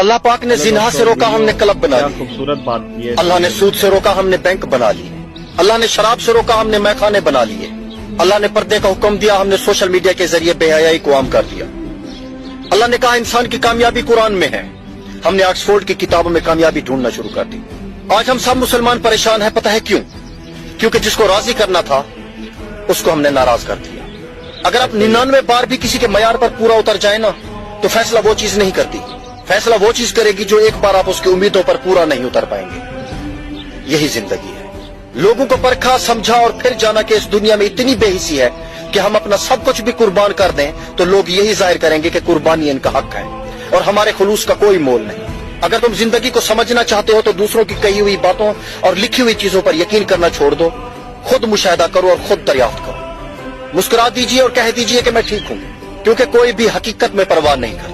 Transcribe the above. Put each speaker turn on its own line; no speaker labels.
अल्लाह पाक ने जिना से रोका, हमने क्लब बना ली।
खूबसूरत बात की है।
अल्लाह ने सूद से रोका, हमने बैंक बना ली। अल्लाह ने शराब से रोका, हमने मैखाने बना लिए। अल्लाह ने पर्दे का हुक्म दिया, हमने सोशल मीडिया के जरिए बेहयाई को आम कर दिया। अल्लाह ने कहा इंसान की कामयाबी कुरान में है, हमने ऑक्सफोर्ड की किताबों में कामयाबी ढूंढना शुरू कर दी। आज हम सब मुसलमान परेशान हैं, पता है क्यों? क्योंकि जिसको राजी करना था उसको हमने नाराज कर दिया। अगर आप 99 बार भी किसी के मयार पर पूरा उतर जाए ना, तो फैसला वो चीज नहीं करती, फैसला वो चीज करेगी जो एक बार आप उसकी उम्मीदों पर पूरा नहीं उतर पाएंगे। यही जिंदगी है। लोगों को परखा, समझा और फिर जाना कि इस दुनिया में इतनी बेहिसी है कि हम अपना सब कुछ भी कुर्बान कर दें तो लोग यही जाहिर करेंगे कि कुर्बानी इनका हक है और हमारे खुलूस का कोई मोल नहीं। अगर तुम जिंदगी को समझना चाहते हो तो दूसरों की कही हुई बातों और लिखी हुई चीजों पर यकीन करना छोड़ दो, खुद मुशाहिदा करो और खुद दरियाफ्त करो। मुस्कुरा दीजिए और कह दीजिए कि मैं ठीक हूं, क्योंकि कोई भी हकीकत में परवाह नहीं करता।